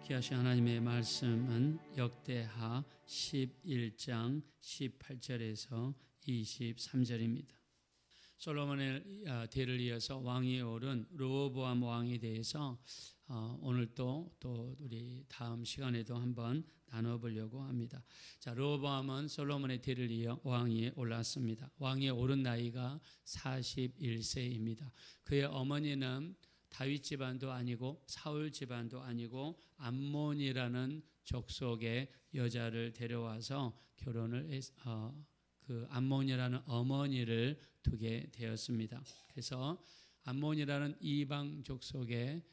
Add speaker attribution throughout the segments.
Speaker 1: 귀하신 하나님의 말씀은 역대하 11장 18절에서 23절입니다. 솔로몬의 대를 이어서 왕위에 오른 르호보암 왕에 대해서 오늘 또 우리 다음 시간에도 한번 나눠보려고 합니다. 자, 르호보암은 솔로몬의 대를 이어 왕위에 올랐습니다. 왕위에 오른 나이가 41세입니다. 그의 어머니는 다윗 집안도 아니고 사울 집안도 아니고 암몬이라는 족속의 여자를 데려와서 결혼을 그 암몬이라는 어머니를 두게 되었습니다. 그래서 암몬이라는 이방 족속의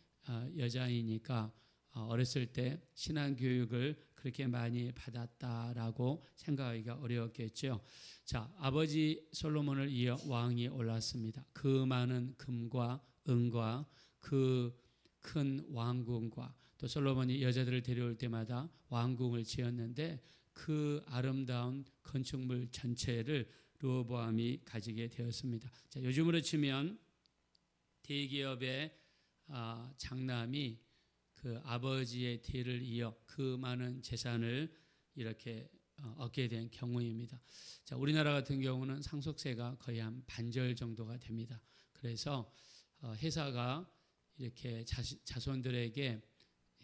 Speaker 1: 여자이니까 어렸을 때 신앙 교육을 그렇게 많이 받았다라고 생각하기가 어려웠겠죠. 자, 아버지 솔로몬을 이어 왕이 올랐습니다. 그 많은 금과 은과 그 큰 왕궁과 또 솔로몬이 여자들을 데려올 때마다 왕궁을 지었는데 그 아름다운 건축물 전체를 르호보암이 가지게 되었습니다. 자, 요즘으로 치면 대기업의 장남이 그 아버지의 뒤를 이어 그 많은 재산을 이렇게 얻게 된 경우입니다. 자, 우리나라 같은 경우는 상속세가 거의 한 반절 정도가 됩니다. 그래서 회사가 이렇게 자손들에게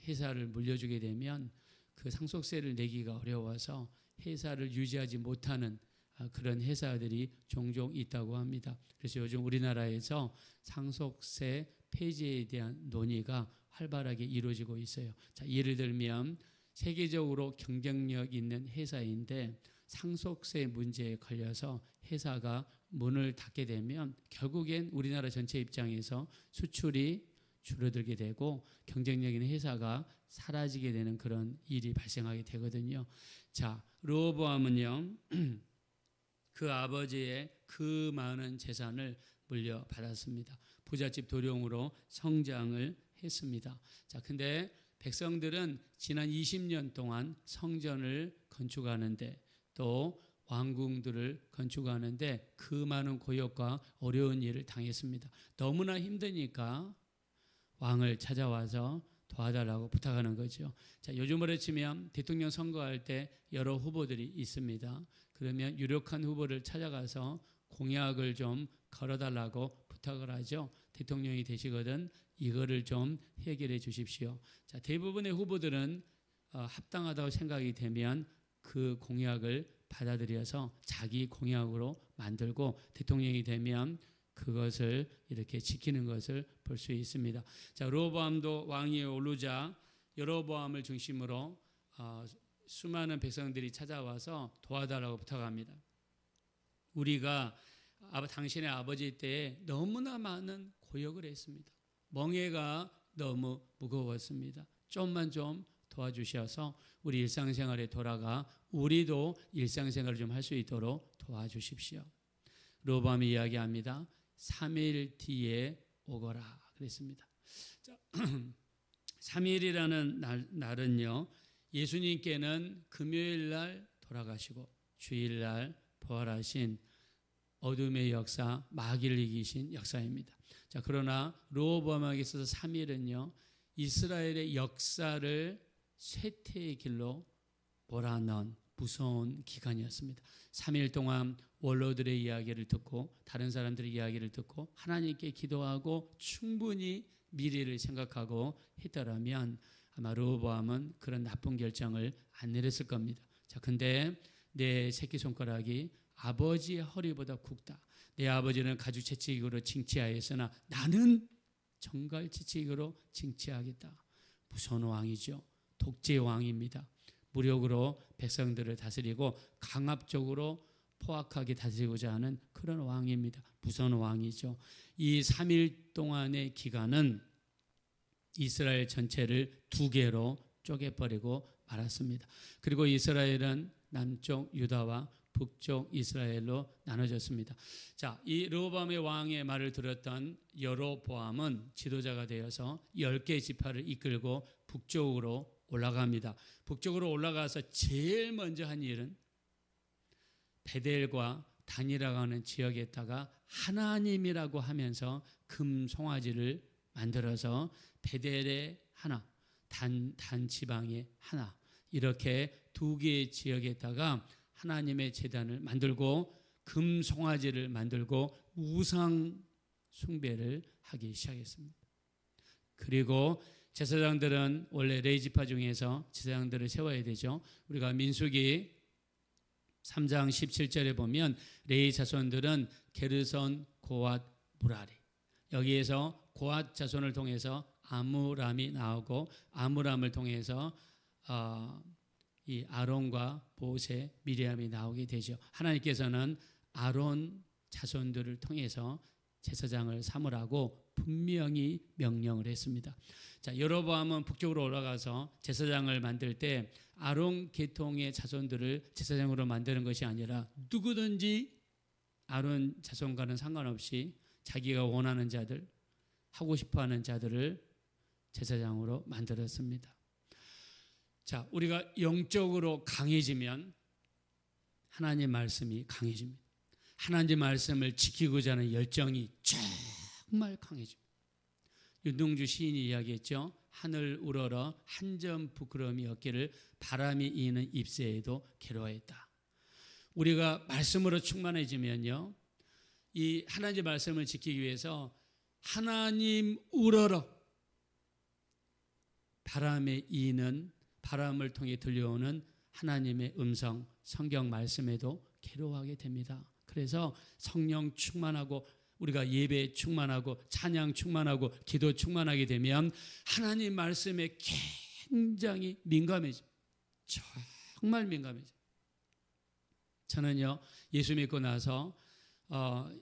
Speaker 1: 회사를 물려주게 되면 그 상속세를 내기가 어려워서 회사를 유지하지 못하는 그런 회사들이 종종 있다고 합니다. 그래서 요즘 우리나라에서 상속세 폐지에 대한 논의가 활발하게 이루어지고 있어요. 자, 예를 들면 세계적으로 경쟁력 있는 회사인데 상속세 문제에 걸려서 회사가 문을 닫게 되면 결국엔 우리나라 전체 입장에서 수출이 줄어들게 되고 경쟁력 있는 회사가 사라지게 되는 그런 일이 발생하게 되거든요. 자, 르호보암은요, 그 아버지의 그 많은 재산을 물려받았습니다. 부잣집 도령으로 성장을 했습니다. 자, 근데 백성들은 지난 20년 동안 성전을 건축하는데 또 왕궁들을 건축하는데 그 많은 고역과 어려운 일을 당했습니다. 너무나 힘드니까 왕을 찾아와서 도와달라고 부탁하는 거죠. 자, 요즘으로 치면 대통령 선거할 때 여러 후보들이 있습니다. 그러면 유력한 후보를 찾아가서 공약을 좀 걸어달라고 부탁을 하죠. 대통령이 되시거든 이거를 좀 해결해 주십시오. 자, 대부분의 후보들은 합당하다고 생각이 되면 그 공약을 받아들여서 자기 공약으로 만들고 대통령이 되면 그것을 이렇게 지키는 것을 볼 수 있습니다. 자, 르호보암도 왕위에 오르자 여로보암을 중심으로 수많은 백성들이 찾아와서 도와달라고 부탁합니다. 우리가 당신의 아버지 때에 너무나 많은 고역을 했습니다. 멍에가 너무 무거웠습니다. 좀만 좀 도와주셔서 우리 일상생활에 돌아가 우리도 일상생활을 좀 할 수 있도록 도와주십시오. 르호보암이 이야기합니다. 3일 뒤에 오거라 그랬습니다. 자, 3일이라는 날은요, 예수님께는 금요일 날 돌아가시고 주일 날 부활하신 어둠의 역사, 마귀를 이기신 역사입니다. 자, 그러나 르호보암에게 있어서 3일은요, 이스라엘의 역사를 쇠퇴의 길로 몰아넣은 무서운 기간이었습니다. 3일 동안 원로들의 이야기를 듣고 다른 사람들의 이야기를 듣고 하나님께 기도하고 충분히 미래를 생각하고 했더라면 아마 르호보암은 그런 나쁜 결정을 안 내렸을 겁니다. 자, 근데 내 새끼손가락이 아버지의 허리보다 굵다. 내 아버지는 가죽채찍으로 징치하였으나 나는 정갈채찍으로 징치하겠다. 무서운 왕이죠. 독재 왕입니다. 무력으로 백성들을 다스리고 강압적으로 포악하게 다스리고자 하는 그런 왕입니다. 무서운 왕이죠. 이 3일 동안의 기간은 이스라엘 전체를 두 개로 쪼개버리고 말았습니다. 그리고 이스라엘은 남쪽 유다와 북쪽 이스라엘로 나눠졌습니다. 자, 이 르호보암의 왕의 말을 들었던 여로보암은 지도자가 되어서 10개 지파를 이끌고 북쪽으로 올라갑니다. 북쪽으로 올라가서 제일 먼저 한 일은 베델과 단이라고 하는 지역에다가 하나님이라고 하면서 금 송아지를 만들어서 베델에 하나, 단 지방의 하나, 이렇게 두 개의 지역에다가 하나님의 제단을 만들고 금송아지를 만들고 우상 숭배를 하기 시작했습니다. 그리고 제사장들은 원래 레위지파 중에서 제사장들을 세워야 되죠. 우리가 민수기 3장 17절에 보면 레위 자손들은 게르손, 고앗, 무라리, 여기에서 고앗 자손을 통해서 아므람이 나오고 아므람을 통해서 이 아론과 모세, 미리암이 나오게 되죠. 하나님께서는 아론 자손들을 통해서 제사장을 삼으라고 분명히 명령을 했습니다. 자, 여로보암은 북쪽으로 올라가서 제사장을 만들 때 아론 계통의 자손들을 제사장으로 만드는 것이 아니라 누구든지 아론 자손과는 상관없이 자기가 원하는 자들, 하고 싶어하는 자들을 제사장으로 만들었습니다. 자, 우리가 영적으로 강해지면 하나님 말씀이 강해집니다. 하나님 말씀을 지키고자 하는 열정이 정말 강해집니다. 윤동주 시인이 이야기했죠. 하늘 우러러 한 점 부끄러움이 없기를 바람이 이는 잎새에도 괴로워했다. 우리가 말씀으로 충만해지면요, 이 하나님의 말씀을 지키기 위해서 하나님 우러러 바람에 이는, 바람을 통해 들려오는 하나님의 음성, 성경 말씀에도 괴로워하게 됩니다. 그래서 성령 충만하고 우리가 예배 충만하고 찬양 충만하고 기도 충만하게 되면 하나님 말씀에 굉장히 민감해져. 정말 민감해져. 저는요, 예수 믿고 나서 막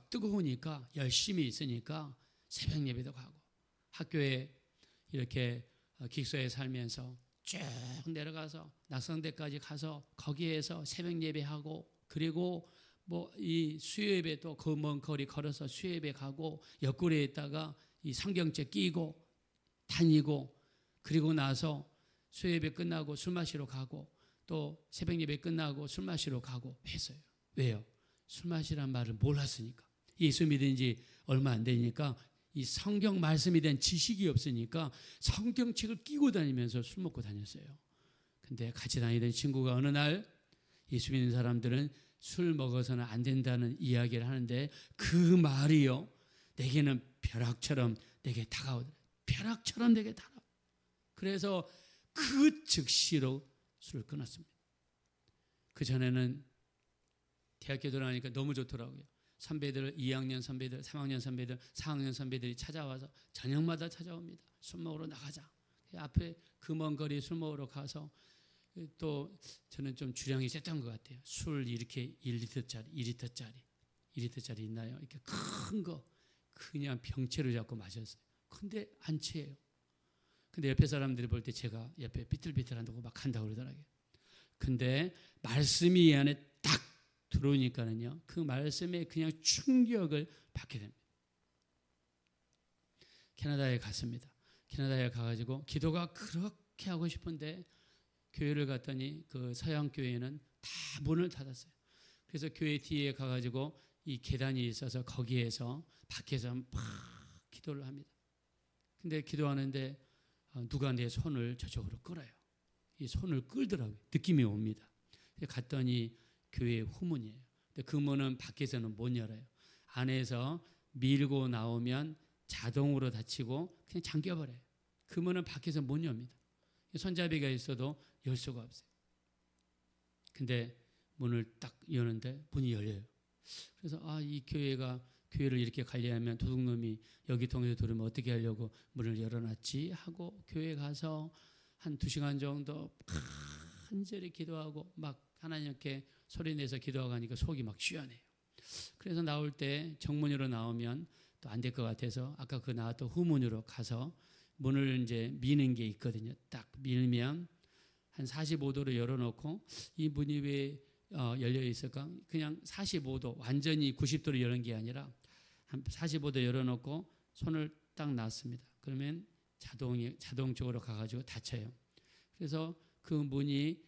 Speaker 1: 뜨거우니까 열심히 있으니까 새벽 예배도 가고 학교에 이렇게 기숙사에 살면서 쭉 내려가서 낙성대까지 가서 거기에서 새벽 예배하고, 그리고 뭐 이 수요예배 또 그 먼 거리 걸어서 수요예배 가고 옆구리에 있다가 이 성경책 끼고 다니고, 그리고 나서 수요예배 끝나고 술 마시러 가고 또 새벽 예배 끝나고 술 마시러 가고 했어요. 왜요? 술 마시란 말을 몰랐으니까. 예수 믿은 지 얼마 안 되니까 이 성경 말씀에 대한 지식이 없으니까 성경책을 끼고 다니면서 술 먹고 다녔어요. 근데 같이 다니던 친구가 어느 날 예수 믿는 사람들은 술 먹어서는 안 된다는 이야기를 하는데 그 말이요, 내게는 벼락처럼 내게 다가오더라. 벼락처럼 내게 다가오. 그래서 그 즉시로 술을 끊었습니다. 그 전에는 대학교 들어가니까 너무 좋더라고요. 선배들, 2학년 선배들, 3학년 선배들, 4학년 선배들이 찾아와서 저녁마다 찾아옵니다. 술 먹으러 나가자. 앞에 그 먼 거리 술 먹으러 가서 또 저는 좀 주량이 셌던 것 같아요. 술 이렇게 2리터짜리 있나요? 이렇게 큰 거 그냥 병채로 잡고 마셨어요. 근데 안 취해요. 근데 옆에 사람들이 볼 때 제가 옆에 비틀비틀한다고 막 한다고 그러더라고요. 근데 말씀이 이 안에 딱 들어오니까는요, 그 말씀에 그냥 충격을 받게 됩니다. 캐나다에 갔습니다. 캐나다에 가가지고 기도가 그렇게 하고 싶은데 교회를 갔더니 그 서양 교회는 다 문을 닫았어요. 그래서 교회 뒤에 가가지고 이 계단이 있어서 거기에서 밖에서 막 기도를 합니다. 근데 기도하는데 누가 내 손을 저쪽으로 끌어요. 이 손을 끌더라고요. 느낌이 옵니다. 갔더니 교회 후문이에요. 근데 그 문은 밖에서는 못 열어요. 안에서 밀고 나오면 자동으로 닫히고 그냥 잠겨버려요. 그 문은 밖에서 못 엽니다. 손잡이가 있어도 열 수가 없어요. 근데 문을 딱 여는데 문이 열려요. 그래서 이 교회를 이렇게 관리하면 도둑놈이 여기 통해서 들으면 어떻게 하려고 문을 열어놨지 하고 교회 가서 한 2시간 정도 간절히 기도하고 막 하나님께 소리내서 기도하고 하니까 속이 막 시원해요. 그래서 나올 때 정문으로 나오면 또 안 될 것 같아서 아까 그 나왔던 후문으로 가서 문을 이제 미는 게 있거든요. 딱 밀면 한 45도로 열어놓고 이 문이 왜 열려 있을까? 그냥 45도 완전히 90도로 여는 게 아니라 한 45도 열어놓고 손을 딱 놨습니다. 그러면 자동적으로 가가지고 닫혀요. 그래서 그 문이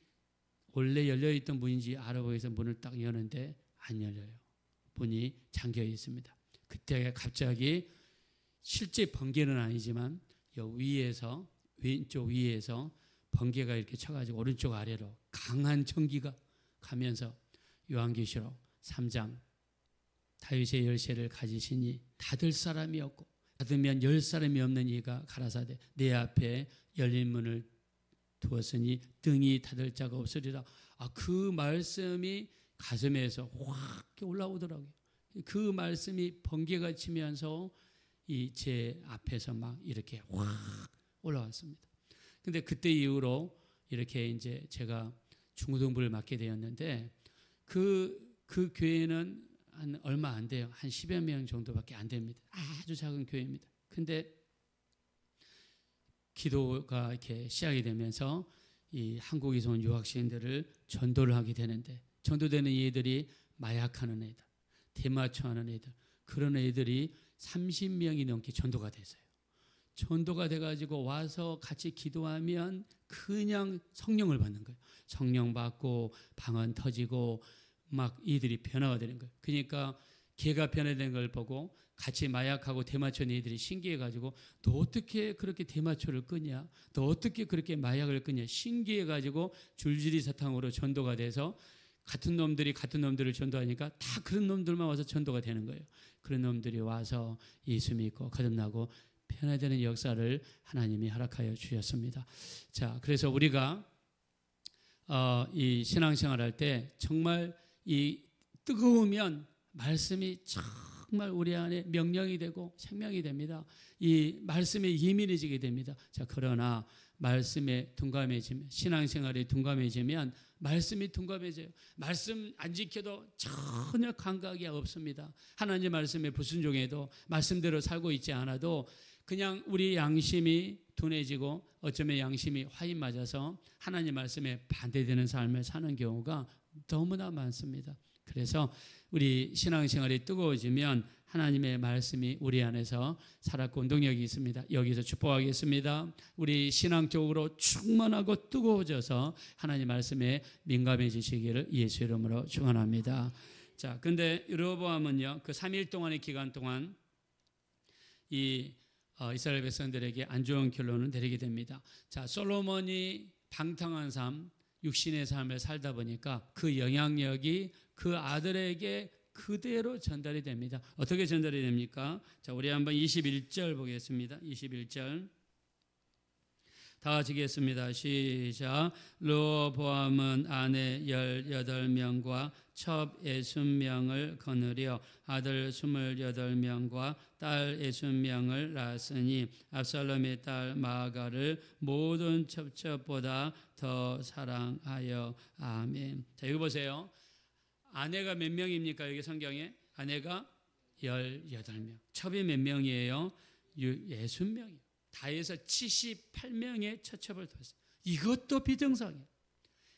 Speaker 1: 원래 열려있던 문인지 알아보기 위해서 문을 딱 여는데 안 열려요. 문이 잠겨 있습니다. 그때 갑자기 실제 번개는 아니지만 요 위에서 왼쪽 위에서 번개가 이렇게 쳐가지고 오른쪽 아래로 강한 전기가 가면서 요한계시록 3장 다윗의 열쇠를 가지시니 닫을 사람이 없고 닫으면 열 사람이 없는 이가 가라사대 내 앞에 열린 문을 두었으니 등이 닫을 자가 없으리라. 그 말씀이 가슴에서 확 올라오더라고요. 그 말씀이 번개가 치면서 이 제 앞에서 막 이렇게 확 올라왔습니다. 근데 그때 이후로 이렇게 이제 제가 중고등부를 맡게 되었는데 그 교회는 한 얼마 안 돼요. 한 10여 명 정도밖에 안 됩니다. 아주 작은 교회입니다. 근데 기도가 이렇게 시작이 되면서 이 한국에서 온 유학생들을 전도를 하게 되는데 전도되는 애들이 마약하는 애들, 대마초하는 애들 그런 애들이 30명이 넘게 전도가 됐어요. 전도가 돼가지고 와서 같이 기도하면 그냥 성령을 받는 거예요. 성령 받고 방언 터지고 막 이들이 변화가 되는 거예요. 그러니까 걔가 변화된 걸 보고 같이 마약하고 대마초 애들이 신기해가지고 너 어떻게 그렇게 대마초를 끄냐? 너 어떻게 그렇게 마약을 끄냐? 신기해가지고 줄줄이 사탕으로 전도가 돼서 같은 놈들이 같은 놈들을 전도하니까 다 그런 놈들만 와서 전도가 되는 거예요. 그런 놈들이 와서 예수 믿고 거듭나고 변화되는 역사를 하나님이 허락하여 주셨습니다. 자, 그래서 우리가 이 신앙생활 할 때 정말 이 뜨거우면 말씀이 정말 우리 안에 명령이 되고 생명이 됩니다. 이 말씀에 예민해지게 됩니다. 자, 그러나 말씀에 둔감해지면 신앙생활에 둔감해지면 말씀이 둔감해져요. 말씀 안 지켜도 전혀 감각이 없습니다. 하나님 말씀에 불순종해도 말씀대로 살고 있지 않아도 그냥 우리 양심이 둔해지고 어쩌면 양심이 화인 맞아서 하나님 말씀에 반대되는 삶을 사는 경우가 너무나 많습니다. 그래서 우리 신앙생활이 뜨거워지면 하나님의 말씀이 우리 안에서 살았고 운동력이 있습니다. 여기서 축복하겠습니다. 우리 신앙적으로 충만하고 뜨거워져서 하나님 말씀에 민감해지시기를 예수 이름으로 축원합니다. 자, 근데 여러보암은요, 그 3일 동안의 기간 동안 이 이스라엘 백성들에게 안 좋은 결론을 내리게 됩니다. 자, 솔로몬이 방탕한 삶, 육신의 삶을 살다 보니까 그 영향력이 그 아들에게 그대로 전달이 됩니다. 어떻게 전달이 됩니까? 자, 우리 한번 21절 보겠습니다. 21절 다 같이 읽겠습니다. 시작. 르호보암은 아내 18명과 첩 60명을 거느려 아들 28명과 딸 60명을 낳았으니 압살롬의 딸 마아가를 모든 첩첩보다 더 사랑하여. 아멘. 자, 이거 보세요. 아내가 몇 명입니까? 여기 성경에 아내가 18명. 첩이 몇 명이에요? 60명이에요. 다 해서 78명의 처첩을 뒀어요. 이것도 비정상이에요.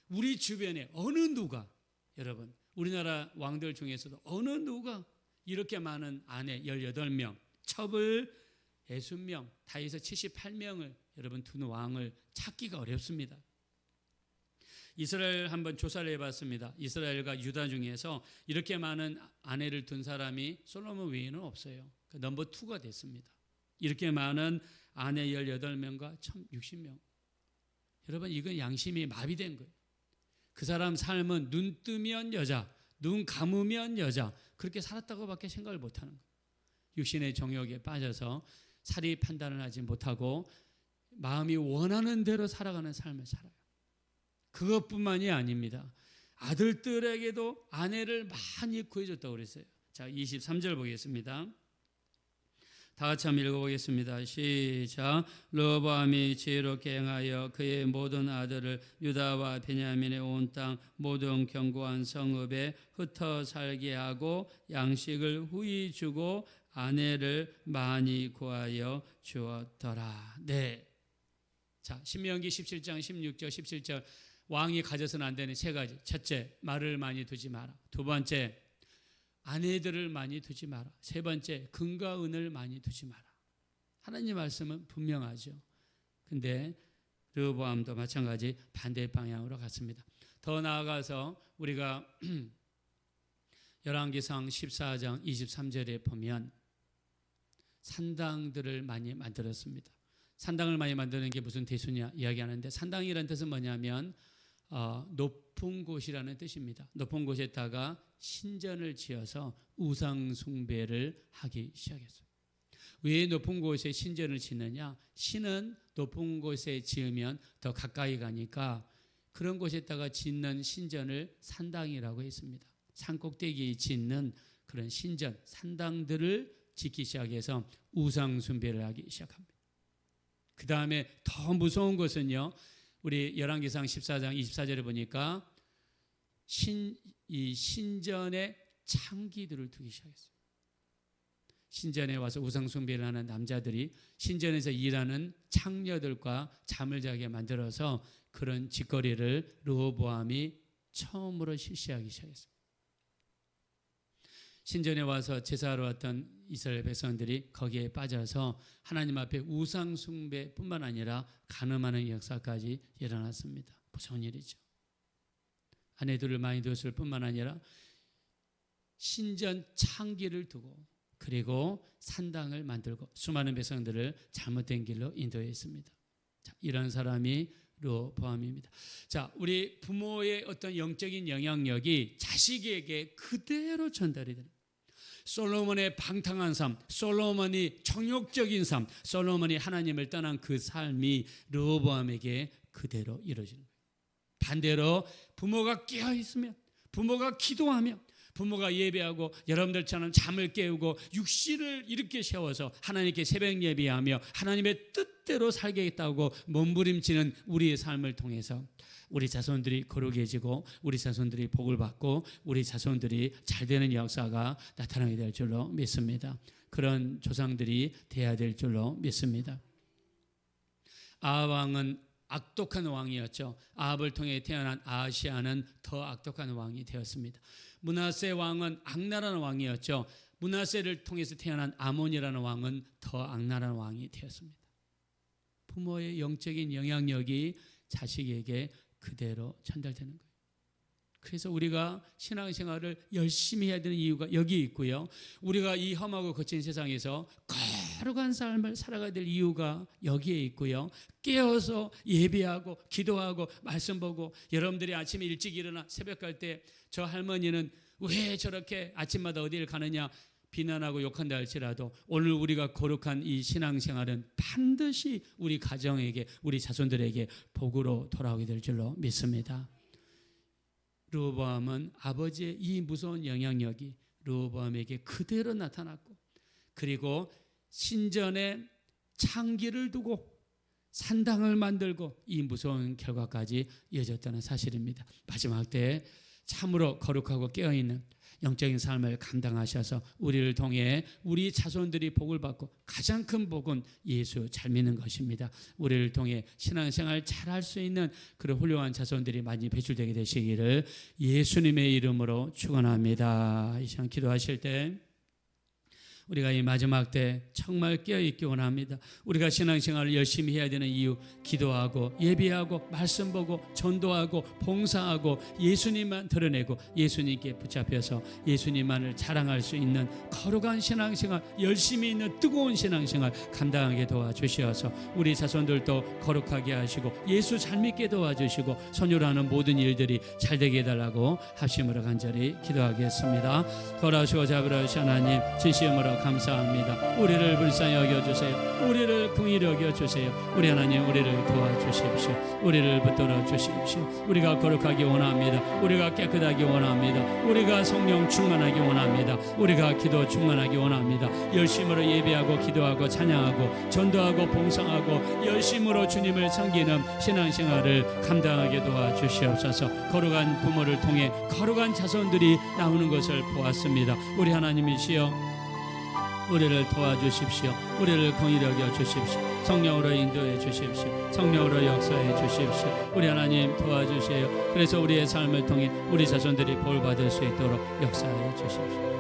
Speaker 1: 우리 주변에 어느 누가, 여러분, 우리나라 왕들 중에서도 어느 누가 이렇게 많은 아내 18명, 첩을 60명, 다 해서 78명을 여러분 둔 왕을 찾기가 어렵습니다. 이스라엘 한번 조사를 해봤습니다. 이스라엘과 유다 중에서 이렇게 많은 아내를 둔 사람이 솔로몬 외에는 없어요. 넘버 2가 됐습니다. 이렇게 많은 아내 18명과 첩 60명. 여러분, 이건 양심이 마비된 거예요. 그 사람 삶은 눈 뜨면 여자, 눈 감으면 여자, 그렇게 살았다고밖에 생각을 못하는 거예요. 육신의 정욕에 빠져서 사리 판단을 하지 못하고 마음이 원하는 대로 살아가는 삶을 살아요. 그것뿐만이 아닙니다. 아들들에게도 아내를 많이 구해줬다고 그랬어요. 자, 23절 보겠습니다. 다 같이 한번 읽어보겠습니다. 시작. 르호보암이 지혜롭게 행하여 그의 모든 아들을 유다와 베냐민의 온 땅 모든 견고한 성읍에 흩어 살게 하고 양식을 후히 주고 아내를 많이 구하여 주었더라. 네. 자, 신명기 17장 16절 17절 왕이 가져서는 안 되는 세 가지. 첫째, 말을 많이 두지 마라. 두 번째, 아내들을 많이 두지 마라. 세 번째, 금과 은을 많이 두지 마라. 하나님 말씀은 분명하죠. 근데 르호보암도 마찬가지 반대 방향으로 갔습니다. 더 나아가서 우리가 열왕기상 14장 23절에 보면 산당들을 많이 만들었습니다. 산당을 많이 만드는 게 무슨 대수냐 이야기하는데, 산당이라는 뜻은 뭐냐면 높은 곳이라는 뜻입니다. 높은 곳에다가 신전을 지어서 우상 숭배를 하기 시작했어요. 왜 높은 곳에 신전을 짓느냐? 신은 높은 곳에 지으면 더 가까이 가니까 그런 곳에다가 짓는 신전을 산당이라고 했습니다. 산 꼭대기에 짓는 그런 신전, 산당들을 짓기 시작해서 우상 숭배를 하기 시작합니다. 그 다음에 더 무서운 것은요, 우리 열왕기상 14장 24절에 보니까 이 신전에 창기들을 두기 시작했어요. 신전에 와서 우상 숭배를 하는 남자들이 신전에서 일하는 창녀들과 잠을 자게 만들어서 그런 짓거리를 르호보암이 처음으로 실시하기 시작했습니다. 신전에 와서 제사하러 왔던 이스라엘 백성들이 거기에 빠져서 하나님 앞에 우상 숭배뿐만 아니라 간음하는 역사까지 일어났습니다. 무서운 일이죠. 아내들을 많이 두었을 뿐만 아니라 신전 창기를 두고 그리고 산당을 만들고 수많은 백성들을 잘못된 길로 인도했습니다. 자, 이런 사람이 르호보암입니다. 자, 우리 부모의 어떤 영적인 영향력이 자식에게 그대로 전달이 되는, 솔로몬의 방탕한 삶, 솔로몬이 정욕적인 삶, 솔로몬이 하나님을 떠난 그 삶이 르호보암에게 그대로 이루어지는 거예요. 반대로 부모가 깨어 있으면, 부모가 기도하며, 부모가 예배하고 여러분들처럼 잠을 깨우고 육신을 이렇게 세워서 하나님께 새벽 예배하며 하나님의 뜻대로 살겠다고 몸부림치는 우리의 삶을 통해서 우리 자손들이 거룩해지고 우리 자손들이 복을 받고 우리 자손들이 잘 되는 역사가 나타나게 될 줄로 믿습니다. 그런 조상들이 돼야 될 줄로 믿습니다. 아합 왕은 악독한 왕이었죠. 아합을 통해 태어난 아하시아는 더 악독한 왕이 되었습니다. 므낫세 왕은 악랄한 왕이었죠. 므낫세를 통해서 태어난 아몬이라는 왕은 더 악랄한 왕이 되었습니다. 부모의 영적인 영향력이 자식에게 그대로 전달되는 거예요. 그래서 우리가 신앙생활을 열심히 해야 되는 이유가 여기 있고요. 우리가 이 험하고 거친 세상에서 거룩한 삶을 살아가야 될 이유가 여기에 있고요. 깨어서 예배하고 기도하고 말씀 보고, 여러분들이 아침에 일찍 일어나 새벽 갈 때 저 할머니는 왜 저렇게 아침마다 어디를 가느냐 비난하고 욕한다 할지라도 오늘 우리가 거룩한 이 신앙생활은 반드시 우리 가정에게, 우리 자손들에게 복으로 돌아오게 될 줄로 믿습니다. 르호보암은 아버지의 이 무서운 영향력이 르호보암에게 그대로 나타났고, 그리고 신전에 창기를 두고 산당을 만들고 이 무서운 결과까지 이어졌다는 사실입니다. 마지막 때에 참으로 거룩하고 깨어있는 영적인 삶을 감당하셔서 우리를 통해 우리 자손들이 복을 받고, 가장 큰 복은 예수 잘 믿는 것입니다. 우리를 통해 신앙생활 잘할 수 있는 그런 훌륭한 자손들이 많이 배출되게 되시기를 예수님의 이름으로 축원합니다. 이 시간 기도하실 때 우리가 이 마지막 때 정말 깨어있기 원합니다. 우리가 신앙생활을 열심히 해야 되는 이유, 기도하고 예배하고 말씀 보고 전도하고 봉사하고 예수님만 드러내고 예수님께 붙잡혀서 예수님만을 자랑할 수 있는 거룩한 신앙생활, 열심히 있는 뜨거운 신앙생활 감당하게 도와주시어서 우리 자손들도 거룩하게 하시고 예수 잘 믿게 도와주시고 선율하는 모든 일들이 잘 되게 해달라고 합심으로 간절히 기도하겠습니다. 돌아오시고 잡으라시 하나님, 진심으로 감사합니다. 우리를 불쌍히 여겨주세요. 우리를 긍휼히 여겨주세요. 우리 하나님, 우리를 도와주십시오. 우리를 붙들어 주십시오. 우리가 거룩하기 원합니다. 우리가 깨끗하기 원합니다. 우리가 성령 충만하기 원합니다. 우리가 기도 충만하기 원합니다. 열심으로 예배하고 기도하고 찬양하고 전도하고 봉사하고 열심으로 주님을 섬기는 신앙생활을 감당하게 도와주시옵소서. 거룩한 부모를 통해 거룩한 자손들이 나오는 것을 보았습니다. 우리 하나님이시여, 우리를 도와주십시오. 우리를 긍휼히 여겨 주십시오. 성령으로 인도해 주십시오. 성령으로 역사해 주십시오. 우리 하나님 도와주세요. 그래서 우리의 삶을 통해 우리 자손들이 볼 받을 수 있도록 역사해 주십시오.